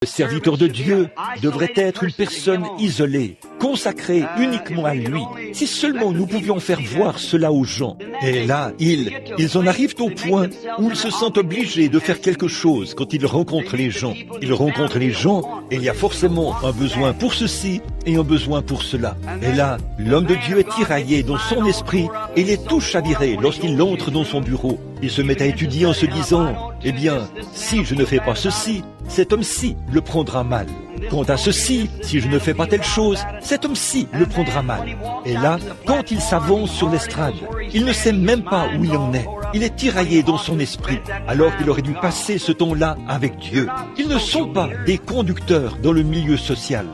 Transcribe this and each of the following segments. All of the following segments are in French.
Le serviteur de Dieu devrait être une personne isolée, consacrée uniquement à lui. Si seulement nous pouvions faire voir cela aux gens. Et là, ils en arrivent au point où ils se sentent obligés de faire quelque chose quand ils rencontrent les gens. Ils rencontrent les gens et il y a forcément un besoin pour ceci et un besoin pour cela. Et là, l'homme de Dieu est tiraillé dans son esprit et il est tout chaviré lorsqu'il entre dans son bureau. Il se met à étudier en se disant, eh bien, si je ne fais pas ceci, cet homme-ci le prendra mal. Quant à ceci, si je ne fais pas telle chose, cet homme-ci le prendra mal. Et là, quand il s'avance sur l'estrade, il ne sait même pas où il en est. Il est tiraillé dans son esprit, alors qu'il aurait dû passer ce temps-là avec Dieu. Ils ne sont pas des conducteurs dans le milieu social.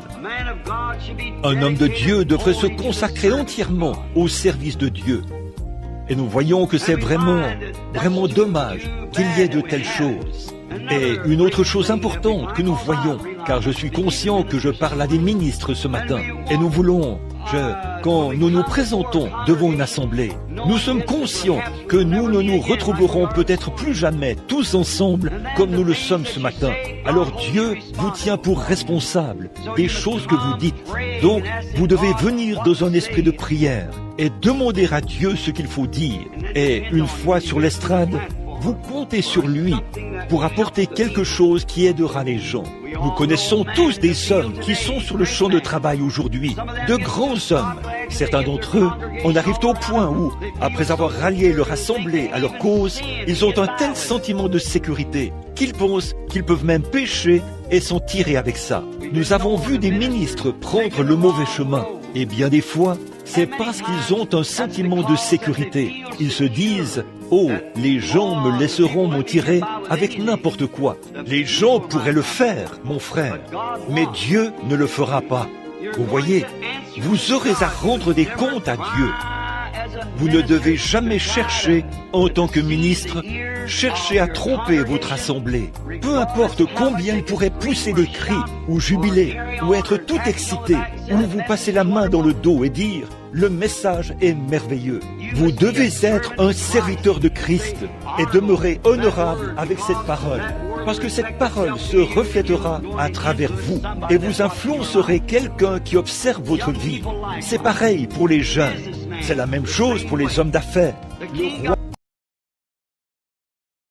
Un homme de Dieu devrait se consacrer entièrement au service de Dieu. Et nous voyons que c'est vraiment dommage qu'il y ait de telles choses. Et une autre chose importante que nous voyons, car je suis conscient que je parle à des ministres ce matin, et nous voulons, quand nous nous présentons devant une assemblée, nous sommes conscients que nous ne nous retrouverons peut-être plus jamais tous ensemble comme nous le sommes ce matin. Alors Dieu vous tient pour responsable des choses que vous dites. Donc, vous devez venir dans un esprit de prière et demander à Dieu ce qu'il faut dire. Et une fois sur l'estrade, vous comptez sur lui pour apporter quelque chose qui aidera les gens. Nous connaissons tous des hommes qui sont sur le champ de travail aujourd'hui, de grands hommes. Certains d'entre eux en arrivent au point où, après avoir rallié leur assemblée à leur cause, ils ont un tel sentiment de sécurité qu'ils pensent qu'ils peuvent même pécher et s'en tirer avec ça. Nous avons vu des ministres prendre le mauvais chemin. Et bien des fois, c'est parce qu'ils ont un sentiment de sécurité. Ils se disent « Oh, les gens me laisseront m'en tirer avec n'importe quoi. Les gens pourraient le faire, mon frère, mais Dieu ne le fera pas. » Vous voyez, vous aurez à rendre des comptes à Dieu. Vous ne devez jamais chercher, en tant que ministre, chercher à tromper votre assemblée. Peu importe combien il pourrait pousser des cris, ou jubiler, ou être tout excité, ou vous passer la main dans le dos et dire « Le message est merveilleux ». Vous devez être un serviteur de Christ et demeurer honorable avec cette parole. Parce que cette parole se reflètera à travers vous et vous influencerez quelqu'un qui observe votre vie. C'est pareil pour les jeunes. C'est la même chose pour les hommes d'affaires. Le roi